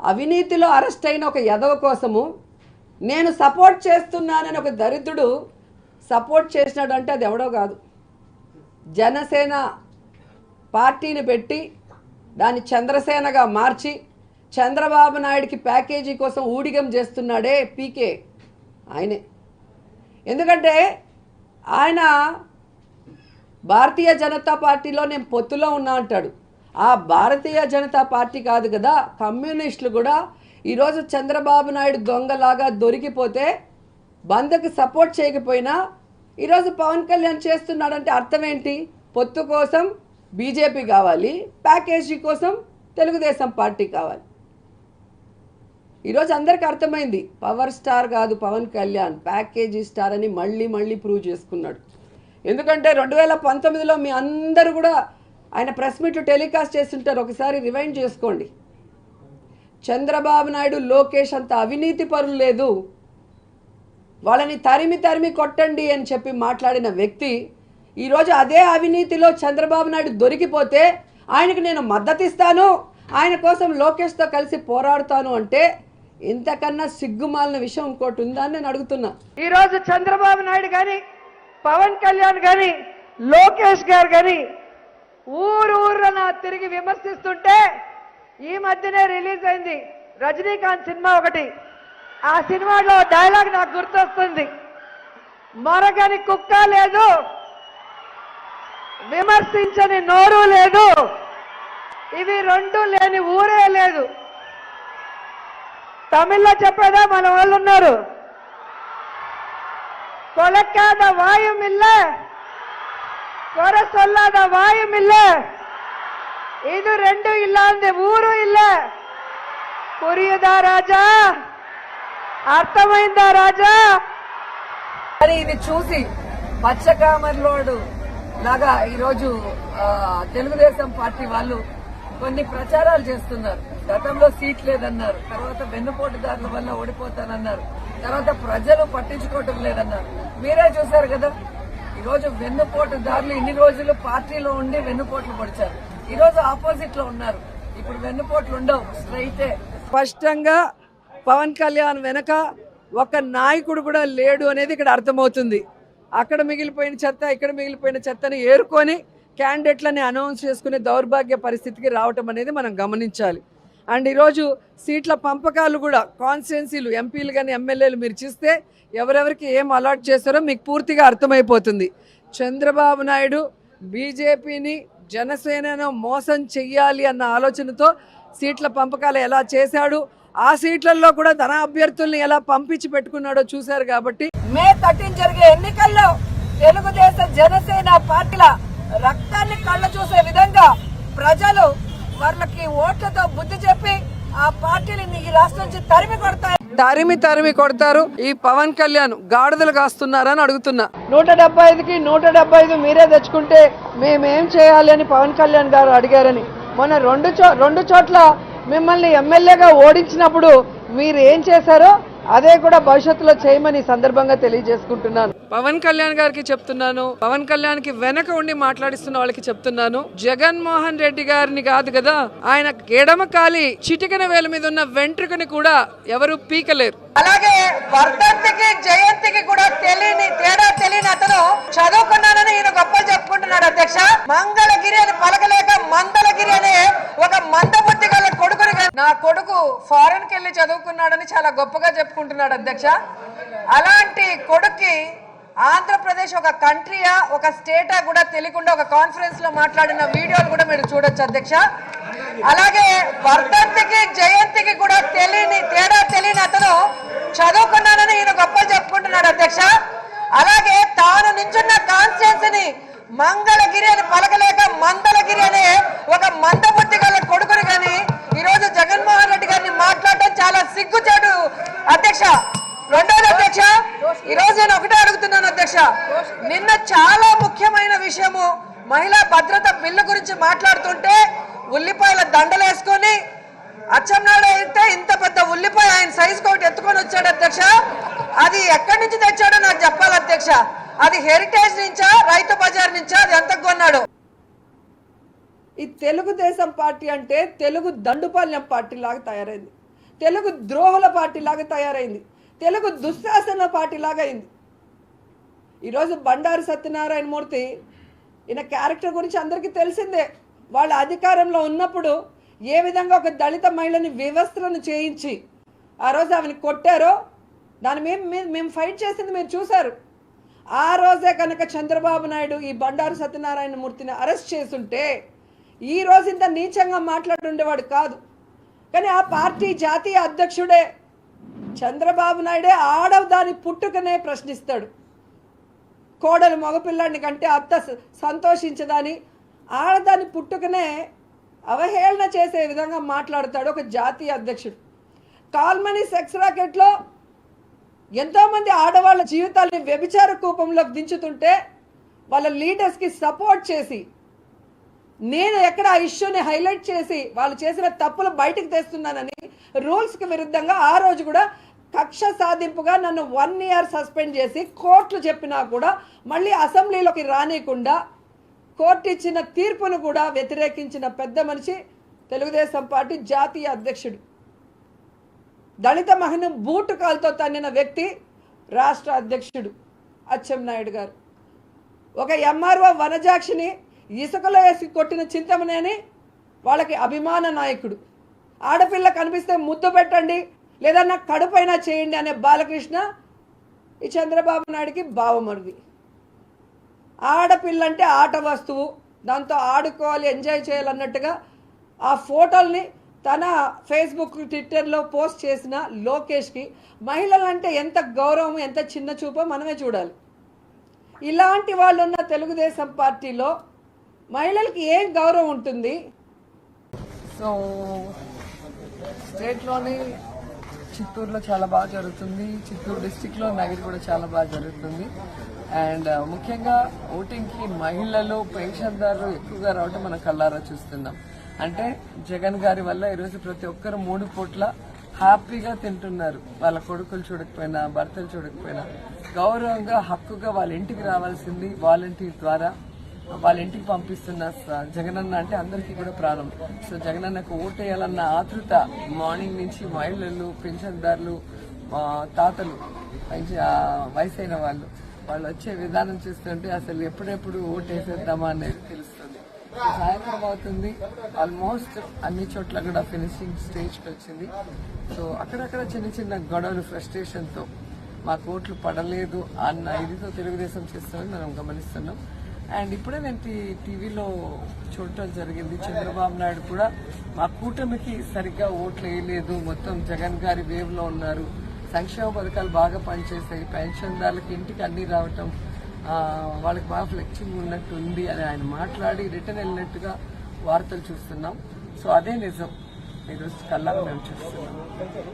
అవినీతిలో అరెస్ట్ అయిన ఒక యదవ కోసము నేను సపోర్ట్ చేస్తున్నానని ఒక దరిద్రుడు సపోర్ట్ చేసినాడు అంటే అది ఎవడో కాదు, జనసేన పార్టీని పెట్టి దాన్ని చంద్రసేనగా మార్చి చంద్రబాబు నాయుడికి ప్యాకేజీ కోసం ఊడిగం చేస్తున్నాడే పీకే ఆయనే. ఎందుకంటే ఆయన భారతీయ జనతా పార్టీలో నేను పొత్తులో ఉన్నా అంటాడు. ఆ భారతీయ జనతా పార్టీ కాదు కదా, కమ్యూనిస్టులు కూడా ఈరోజు చంద్రబాబు నాయుడు దొంగలాగా దొరికిపోతే బంద్కి సపోర్ట్ చేయకపోయినా ఈరోజు పవన్ కళ్యాణ్ చేస్తున్నాడంటే అర్థం ఏంటి? పొత్తు కోసం బీజేపీ కావాలి, ప్యాకేజీ కోసం తెలుగుదేశం పార్టీ కావాలి. ఈరోజు అందరికీ అర్థమైంది, పవర్ స్టార్ కాదు పవన్ కళ్యాణ్, ప్యాకేజీ స్టార్ అని మళ్ళీ మళ్ళీ ప్రూవ్ చేసుకున్నాడు. ఎందుకంటే 2019లో మీ అందరూ కూడా ఆయన ప్రెస్ మీట్లు టెలికాస్ట్ చేస్తుంటారు, ఒకసారి రివైండ్ చేసుకోండి. చంద్రబాబు నాయుడు లోకేష్ అంత అవినీతి పరులు లేదు, వాళ్ళని తరిమి తరిమి కొట్టండి అని చెప్పి మాట్లాడిన వ్యక్తి ఈరోజు అదే అవినీతిలో చంద్రబాబు నాయుడు దొరికిపోతే ఆయనకు నేను మద్దతు ఇస్తాను, ఆయన కోసం లోకేష్తో కలిసి పోరాడుతాను అంటే ఇంతకన్నా సిగ్గుమాలిన విషయం ఇంకోటి ఉందా అని నేను అడుగుతున్నా. ఈరోజు చంద్రబాబు నాయుడు కానీ పవన్ కళ్యాణ్ కానీ లోకేష్ గారు కానీ ఊరూరున తిరిగి విమర్శిస్తుంటే ఈ మధ్యనే రిలీజ్ అయింది రజనీకాంత్ సినిమా ఒకటి. ఆ సినిమాలో డైలాగ్ నాకు గుర్తొస్తుంది, మరగని కుక్క లేదు, విమర్శించని నోరు లేదు, ఇవి రెండు లేని ఊరే లేదు. తమిళ్లో చెప్పేదా మన వాళ్ళు ఉన్నారు, కొలక్కాద వాయుం இல்ல, குறை சொல்லாத வாயும் இல்ல, இது ரெண்டும் இல்லாத ஊரும் இல்ல. புரியுதா రాజా? అర్థమైందా రాజా? మరి ఇది చూసి పచ్చకామర్లోడు లాగా ఈరోజు తెలుగుదేశం పార్టీ వాళ్ళు కొన్ని ప్రచారాలు చేస్తున్నారు. గతంలో సీట్ లేదన్నారు, తర్వాత వెన్నుపోటుదారుల వల్ల ఓడిపోతానన్నారు, తర్వాత ప్రజలు పట్టించుకోవటం లేదన్నారు. మీరే చూశారు కదా, ఈరోజు వెన్నుపోటుదారులు ఇన్ని రోజులు పార్టీలో ఉండి వెన్నుపోట్లు పొడిచారు, ఈరోజు ఆపోజిట్ లో ఉన్నారు. ఇప్పుడు వెన్నుపోట్లు ఉండవు, స్ట్రైటే. స్పష్టంగా పవన్ కళ్యాణ్ వెనక ఒక నాయకుడు కూడా లేడు అనేది ఇక్కడ అర్థమవుతుంది. అక్కడ మిగిలిపోయిన చెత్త, ఇక్కడ మిగిలిపోయిన చెత్తని ఏరుకొని క్యాండిడేట్లని అనౌన్స్ చేసుకునే దౌర్భాగ్య పరిస్థితికి రావటం అనేది మనం గమనించాలి. అండ్ ఈరోజు సీట్ల పంపకాలు కూడా కాన్స్టిట్యున్సీలు ఎంపీలు కానీ ఎమ్మెల్యేలు మీరు చూస్తే ఎవరెవరికి ఏం అలాట్ చేస్తారో మీకు పూర్తిగా అర్థమైపోతుంది. చంద్రబాబు నాయుడు బీజేపీని జనసేనను మోసం చెయ్యాలి అన్న ఆలోచనతో సీట్ల పంపకాలు ఎలా చేశాడు, ఆ సీట్లలో కూడా తన అభ్యర్థుల్ని ఎలా పంపించి పెట్టుకున్నాడో చూశారు. కాబట్టి మే 13 జరిగే ఎన్నికల్లో తెలుగుదేశం జనసేన పార్టీల రక్తాన్ని కళ్ళ చూసే విధంగా ప్రజలు వాళ్ళకి ఓట్లతో బుద్ధి చెప్పి ఆ పార్టీని ఈ రాష్ట్రం నుంచి తరిమి కొడతారు. ఈ పవన్ కళ్యాణ్ గాడిదలు కాస్తున్నారని అడుగుతున్నా. 175కి 175 మీరే తెచ్చుకుంటే మేమేం చేయాలి అని పవన్ కళ్యాణ్ గారు అడిగారని. మొన్న రెండు చోట్ల మిమ్మల్ని ఎమ్మెల్యేగా ఓడించినప్పుడు మీరు ఏం చేశారో అదే కూడా భవిష్యత్తులో చేయమని సందర్భంగా తెలియజేసుకుంటున్నాను. పవన్ కళ్యాణ్ గారికి చెప్తున్నాను, పవన్ కళ్యాణ్ కి వెనక ఉండి మాట్లాడిస్తున్న వాళ్ళకి చెప్తున్నాను, జగన్మోహన్ రెడ్డి గారిని కాదు కదా, ఆయన ఎడమ కాలి చిటికెన వేల మీద ఉన్న వెంట్రుకని కూడా ఎవరు పీకలేరు. అలాగే వర్ధంతికి జయంతికి కూడా తెలియని అతను చదువుకున్నానని ఈయన గొప్పలు చెప్పుకుంటున్నాడు అధ్యక్ష. మంగళగిరి అని పలకలేక మందలగిరి అనే ఒక మందబుద్ధి గల కొడుకుని, నా కొడుకు ఫారెన్ కి వెళ్ళి చదువుకున్నాడని చాలా గొప్పగా చెప్పుకుంటున్నాడు అధ్యక్ష. అలాంటి కొడుక్కి ఆంధ్రప్రదేశ్ ఒక కంట్రీయా ఒక స్టేటా కూడా తెలియకుండా ఒక కాన్ఫరెన్స్ లో మాట్లాడిన వీడియోలు కూడా మీరు చూడొచ్చు అధ్యక్ష. అలాగే వర్ధంతికి జయంతికి కూడా తెలియని అతను చదువుకున్నానని ఈయన గొప్పలు చెప్పుకుంటున్నాడు అధ్యక్ష. అలాగే తాను నించున్న కాన్స్టిట్యున్సీని మంగళగిరి అని పలకలేక మందలగిరి అనే ఒక మందబుద్ధి గల కొడుకుని కానీ ఈరోజు జగన్మోహన్ రెడ్డి గారిని మాట్లాడటం చాలా సిగ్గుచేటు అధ్యక్ష. రెండోది అధ్యక్ష, ఈరోజు నేను ఒకటే అడుగుతున్నాను అధ్యక్ష, నిన్న చాలా ముఖ్యమైన విషయము మహిళా భద్రత బిల్లు గురించి మాట్లాడుతుంటే ఉల్లిపాయల దండలేసుకొని అచ్చెన్నాయుడు అయితే ఇంత పెద్ద ఉల్లిపాయ ఆయన సైజు ఒకటి ఎత్తుకొని వచ్చాడు అధ్యక్ష. అది ఎక్కడి నుంచి తెచ్చాడో నాకు చెప్పాలి అధ్యక్ష. అది హెరిటేజ్ నుంచా రైతు బజార్ నుంచా, అది ఎంత కొన్నాడు? ఈ తెలుగుదేశం పార్టీ అంటే తెలుగు దండుపాల్యం పార్టీ లాగా తయారైంది. తెలుగు ద్రోహుల పార్టీ లాగా తయారైంది, తెలుగు దుశ్శాసన పార్టీ లాగా అయింది. ఈరోజు బండారు సత్యనారాయణ మూర్తి ఈయన క్యారెక్టర్ గురించి అందరికీ తెలిసిందే. వాళ్ళ అధికారంలో ఉన్నప్పుడు ఏ విధంగా ఒక దళిత మహిళని వివస్త్రను చేయించి ఆ రోజు ఆమెను కొట్టారో దాని మేము ఫైట్ చేసింది మీరు చూశారు. ఆ రోజే కనుక చంద్రబాబు నాయుడు ఈ బండారు సత్యనారాయణ మూర్తిని అరెస్ట్ చేసుంటే ఈ రోజు ఇంత నీచంగా మాట్లాడుండేవాడు కాదు. కానీ ఆ పార్టీ జాతీయ అధ్యక్షుడే చంద్రబాబు నాయుడే ఆడదాని పుట్టుకనే ప్రశ్నిస్తాడు. కోడలు మగపిల్లాడిని కంటే అత్త సంతోషించదని ఆడదాని పుట్టుకనే అవహేళన చేసే విధంగా మాట్లాడతాడు ఒక జాతీయ అధ్యక్షుడు. కాల్మనీ సెక్స్ రాకెట్లో ఎంతోమంది ఆడవాళ్ళ జీవితాలని వ్యభిచార కూపంలోకి దించుతుంటే వాళ్ళ లీడర్స్కి సపోర్ట్ చేసి నేను ఎక్కడ ఆ ఇష్యూని హైలైట్ చేసి వాళ్ళు చేసిన తప్పులు బయటకు తెస్తున్నానని రూల్స్కి విరుద్ధంగా ఆ రోజు కూడా కక్ష సాధింపుగా నన్ను 1 year సస్పెండ్ చేసి కోర్టులు చెప్పినా కూడా మళ్ళీ అసెంబ్లీలోకి రానియకుండా కోర్టు ఇచ్చిన తీర్పును కూడా వ్యతిరేకించిన పెద్ద మనిషి తెలుగుదేశం పార్టీ జాతీయ అధ్యక్షుడు. దళిత మహిళను బూటు కాలుతో తన్నిన వ్యక్తి రాష్ట్ర అధ్యక్షుడు అచ్చెన్నాయుడు గారు. ఒక ఎంఆర్ఓ వనజాక్షిని ఇసుకలో వేసి కొట్టిన చింతమనేని వాళ్ళకి అభిమాన నాయకుడు. ఆడపిల్ల కనిపిస్తే ముద్దు పెట్టండి లేదా నాకు కడుపైనా చేయండి అనే బాలకృష్ణ ఈ చంద్రబాబు నాయుడికి బావమరిది. ఆడపిల్ల అంటే ఆట వస్తువు, దాంతో ఆడుకోవాలి, ఎంజాయ్ చేయాలన్నట్టుగా ఆ ఫోటోల్ని తన ఫేస్బుక్ ట్విట్టర్లో పోస్ట్ చేసిన లోకేష్కి మహిళలంటే ఎంత గౌరవం, ఎంత చిన్న చూపో మనమే చూడాలి. ఇలాంటి వాళ్ళు ఉన్న తెలుగుదేశం పార్టీలో మహిళలకి ఏం గౌరవం ఉంటుంది? సో స్టేట్లోని చిత్తూరులో చాలా బాగా జరుగుతుంది, చిత్తూరు డిస్టిక్లో నగిరి కూడా చాలా బాగా జరుగుతుంది. అండ్ ముఖ్యంగా ఓటింగ్కి మహిళలు పెన్షన్దారులు ఎక్కువగా రావటం మనం కళ్ళారా చూస్తున్నాం. అంటే జగన్ గారి వల్ల ఈరోజు ప్రతి ఒక్కరు 3 పూట్ల హ్యాపీగా తింటున్నారు. వాళ్ళ కొడుకులు చూడకపోయినా, భర్తలు చూడకపోయినా గౌరవంగా హక్కుగా వాళ్ళ ఇంటికి రావాల్సింది వాలంటీర్ ద్వారా వాళ్ళ ఇంటికి పంపిస్తున్న జగనన్న అంటే అందరికీ కూడా ప్రాణం. సో జగనన్నకు ఓటేయాలన్న ఆతృత మార్నింగ్ నుంచి మహిళలు, పెన్షన్దారులు, తాతలు, వయసు అయిన వాళ్ళు వచ్చే విధానం చూస్తుంటే అసలు ఎప్పుడెప్పుడు ఓటేసేద్దామా అనేది తెలుస్తుంది. సాయంత్రం అవుతుంది, ఆల్మోస్ట్ అన్ని చోట్ల కూడా ఫినిషింగ్ స్టేజ్కి వచ్చింది. సో అక్కడక్కడ చిన్న చిన్న గొడవలు, ఫ్రస్ట్రేషన్తో మాకు ఓట్లు పడలేదు అన్న ఇదితో తెలుగుదేశం చేస్తామని మనం గమనిస్తున్నాం. అండ్ ఇప్పుడే నేను టీవీలో చూడటం జరిగింది, చంద్రబాబు నాయుడు కూడా మా కూటమికి సరిగ్గా ఓట్లు వేయలేదు, మొత్తం జగన్ గారి వేవ్లో ఉన్నారు, సంక్షేమ పథకాలు బాగా పనిచేస్తాయి, పెన్షన్దారులకి ఇంటికి అన్ని రావటం, వాళ్ళకి బాగా ఫ్లెక్సింగ్ ఉన్నట్టు ఉంది అని ఆయన మాట్లాడి రిటర్న్ వెళ్ళినట్టుగా వార్తలు చూస్తున్నాం. సో అదే నిజం ఈరోజు కళ్ళారా మేము చూస్తున్నాం.